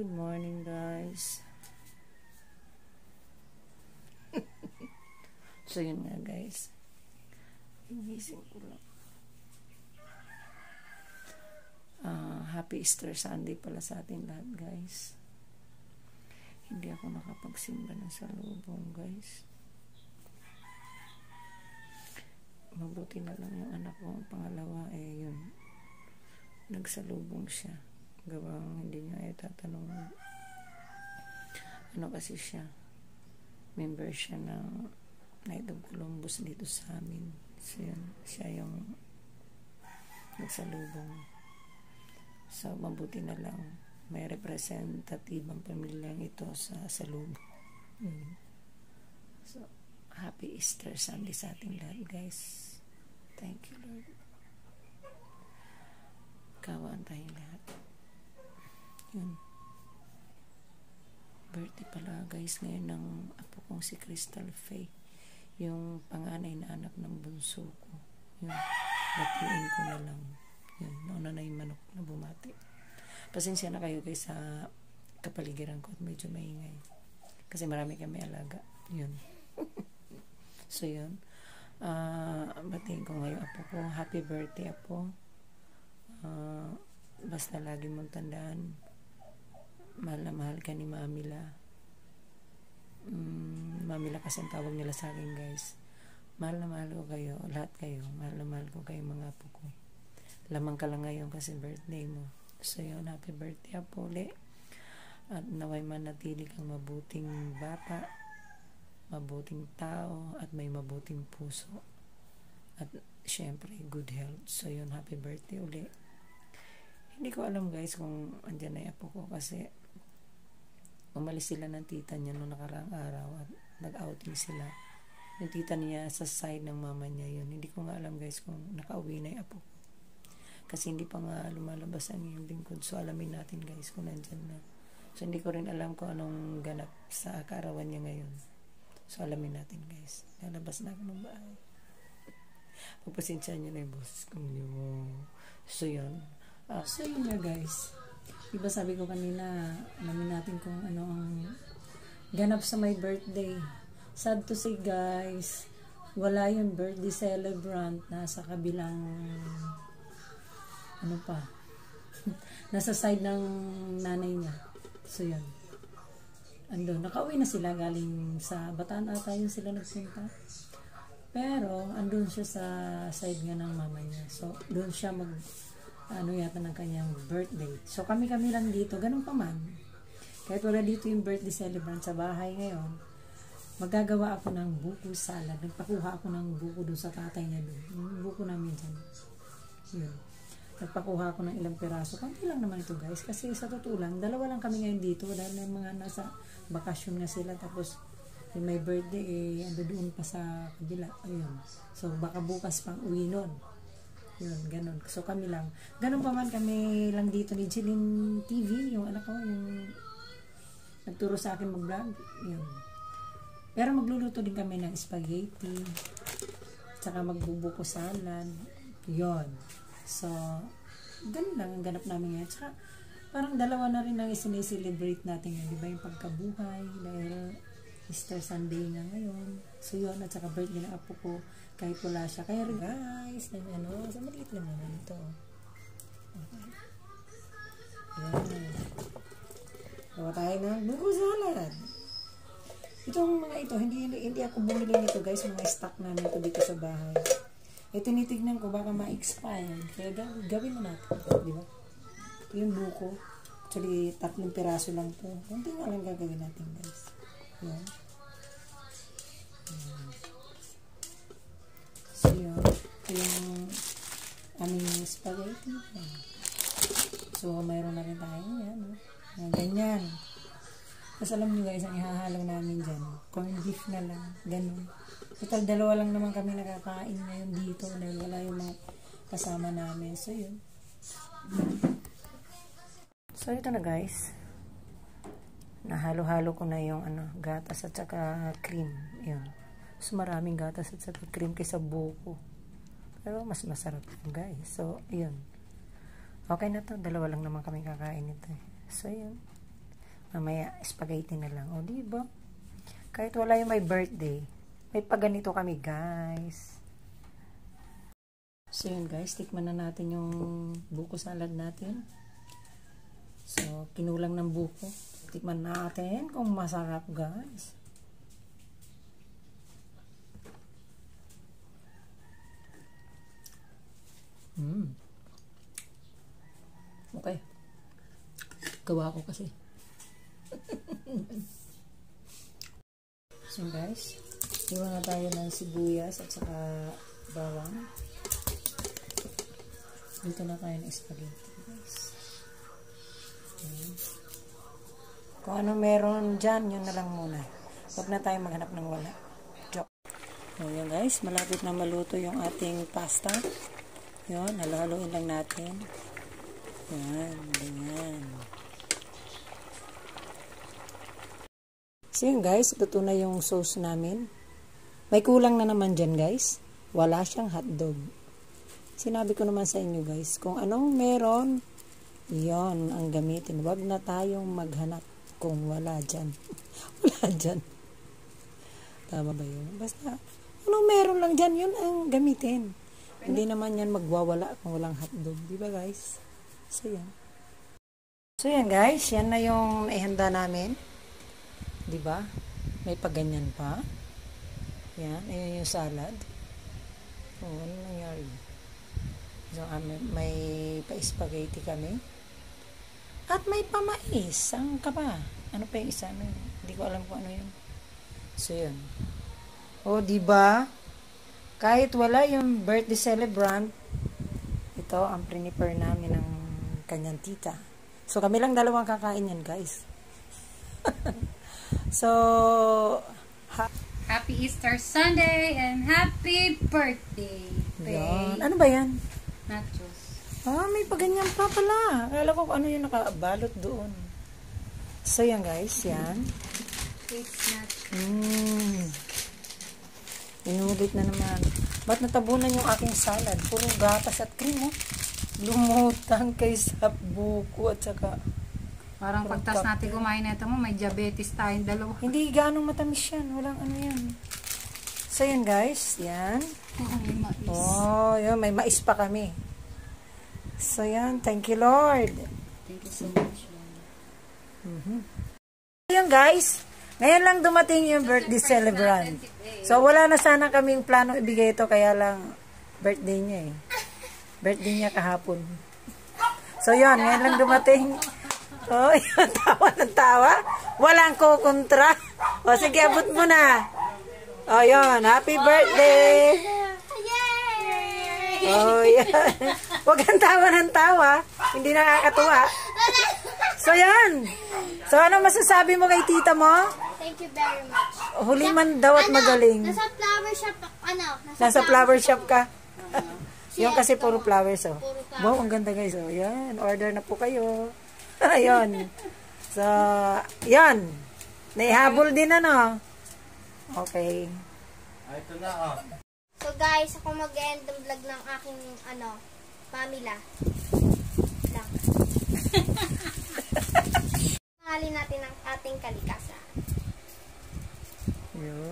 Good morning, guys. So, yun nga, guys. Inisip ko lang. Happy Easter Sunday pala sa ating lahat, guys. Hindi ako nakapagsimba ng salubong, guys. Mabuti na lang yung anak ko, ang pangalawa, yun. Nagsalubong siya. Gawang hindi niya tatanong. Ano kasi siya? Member siya ng Knight of Columbus dito sa amin. So, yun. Siya yung nagsalubong. So, mabuti na lang. May representative ang pamilyang ito sa salubong. So, Happy Easter Sunday sa ating lahat, guys. Thank you, Lord. Kawaan tayong lahat. Yun. Birthday pala, guys, ngayon ng apo kong si Crystal Faye. Yung panganay na anak ng bunso ko. Yun. Batiin ko na lang. Yun. Nauna na yung manok na bumati. Pasensya na kayo, guys, sa kapaligiran ko at medyo maingay. Kasi marami kami alaga. Yun. So, yun. Batiin ko ngayon apo ko. Happy birthday, apo. Basta lagi mong tandaan, mahal na mahal ka ni Mamila. Mamila kasi ang tawag nila sa akin, guys. Mahal na mahal ko kayo, lahat kayo. Mahal na mahal ko kayo, mga apo ko. Lamang ka lang ngayon kasi birthday mo. So, yun. Happy birthday, apo ulit. At naway manatili kang mabuting bata, mabuting tao, at may mabuting puso. At syempre, good health. So, yun, happy birthday uli. Hindi ko alam, guys, kung andyan na yung apo ko kasi umalis sila ng tita niya noong nakaraang araw at nag-outing sila. Yung tita niya sa side ng mama niya yun. Hindi ko nga alam, guys, kung nakauwi na yung apo ko. Kasi hindi pa nga lumalabas ang yung lingkod. So, alamin natin, guys, kung nandyan na. So, hindi ko rin alam kung anong ganap sa kaarawan niya ngayon. So, alamin natin, guys. Lalabas na ako ng bahay. Pagpasensya niyo na yung boses ko niyo. So, yun. So, yun nga, guys. Diba sabi ko kanina, alamin natin kung ano ang ganap sa my birthday. Sad to say, guys, wala yung birthday celebrant na sa kabilang ano pa nasa side ng nanay niya. So, yun. Andun. Nakauwi na sila galing sa Bataan ata yun sila nagpunta. Pero, andun siya sa side nga ng mama niya. So, doon siya yata ng kanyang birthday. So, kami-kami lang dito. Ganun pa man. Kahit wala dito yung birthday celebrant sa bahay ngayon, magagawa ako ng buko salad. Nagpakuha ako ng buko doon sa tatay niya doon. Yung buko namin dyan. Yun. Nagpakuha ako ng ilang piraso. Kunti lang naman ito, guys. Kasi sa totoo lang, dalawa lang kami ngayon dito. Dahil may mga nasa bakasyon nga sila. Tapos, yung may birthday, ando doon pa sa kabila. Ayun. So, baka bukas pang uwi nun. Yun, ganun. So, kami lang. Ganun pa man kami lang dito ni Jeline TV. Yung anak ko, yung nagturo sa akin mag-vlog. Yun. Pero magluluto din kami ng spaghetti. Tsaka magbubuko salad. Yun. So, ganun lang ang ganap namin ngayon. Tsaka, parang dalawa na rin ang isineselebrate natin ngayon. Diba yung pagkabuhay? Dahil Easter Sunday nga ngayon. So, yun. At saka birthday ng apo ko. Kahit wala siya. Kaya rin, guys, sa maliit lang naman ito. Okay. Yan. Gawa tayo ng buko salad. Itong mga ito, hindi ako bumili nito, guys. Mga stock namin ito dito sa bahay. Tinitignan ko, baka ma-expire. Kaya gawin na natin. Di ba? Yung buko. Actually, 3 piraso lang ito. Kunti nga lang gagawin natin, guys. Yan. So, yun. Ito yung aming spaghetti. So, mayroon na rin tayo. Yan. Ganyan. Tapos alam nyo, guys, ang ihahalaw namin dyan. Corned beef na lang. Ganun. Total, dalawa lang naman kami nakakain ngayon dito dahil wala yung mga kasama namin. So, yun. So, ito na, guys. Nahalo-halo ko na yung gatas at saka cream. Yun. So, maraming gatas at saka cream kaysa buko. Pero, mas masarap yun, guys. So, yun. Okay na to. Dalawa lang naman kami kakain nito. So, yun. Mamaya, spaghetti na lang. O, diba? Kahit wala yung may birthday, may paganito kami, guys. So, yun guys, tikman na natin yung buko salad natin. So, kinulang ng buko. Tikman natin kung masarap, guys. Okay. Gawa ko kasi. So guys, iwan na tayo ng sibuyas at saka bawang. Dito na tayo ng spaghetti, guys. Kung ano meron dyan, yun na lang muna. Huwag na tayo maghanap ng wala. Joke. So yun guys, malapit na maluto yung ating pasta. Yun, halo-haloin lang natin. Yan, ganyan. So yun guys, ito na yung sauce namin. May kulang na naman dyan guys. Wala siyang hotdog. Sinabi ko naman sa inyo guys, kung anong meron, yon ang gamitin. Huwag na tayong maghanap kung wala dyan. Wala dyan. Tama ba yun? Basta, anong meron lang dyan, yun ang gamitin. Hindi naman yan magwawala kung walang hotdog. Diba guys? So yan. So yan guys, yan na yung ihanda namin. Diba? May paganyan pa. Yan, ayan yung salad. Oh, ano nangyari? So, may pa-spaghetti kami. At may pamais. Saan ka ba? Ano pa yung isa? Ano yun? Hindi ko alam kung ano yun. So, yun. O, diba? Kahit wala yung birthday celebrant, ito ang prepare namin ng kanyang tita. So, kami lang dalawang kakain yan, guys. So, Happy Easter Sunday and happy birthday. Yan. Ano ba yan? Nachos. Ah, may paganyan pa pala. Akala ko ano yung nakabalot doon. So, yan guys. Yan. It's nachos. Inulit na naman. Ba't natabunan yung aking salad? Puro gatas at cream, oh. Lumutang kay sa buko at saka Parang pagtas natin kumain na ito mo, may diabetes tayong dalawa. hindi ganong matamis yan. Walang ano yan. So, yan guys. Yan. May mais. Oh, yun. May mais pa kami. So, yan. Thank you, Lord. Thank you so much. Yun guys. Ngayon lang dumating yung birthday celebrant. So, wala na sana kaming plano ibigay ito. Kaya lang, birthday niya eh. Birthday niya kahapon. So, yun. Ngayon lang dumating. Oh, yun. Tawa ng tawa. Walang kukontra. O, sige, abot mo na. O, yun. Happy birthday. Oh, yan. Huwag kang tawa ng tawa. Hindi nakakatuwa. So, yan. So, ano masasabi mo kay tita mo? Thank you very much. Huli man daw at magaling. Nasa flower shop, Nasa flower shop ka. Yung kasi puro flowers, oh. Puro flowers. Wow, ang ganda guys. Oh, yan. Order na po kayo. Ayun. So, yan. Naihabol din ano. Okay. Ito na, oh. So guys, ako mag-end ng vlog ng aking, Pamela. Lang. Mahalin natin ang ating kalikasan. Yun.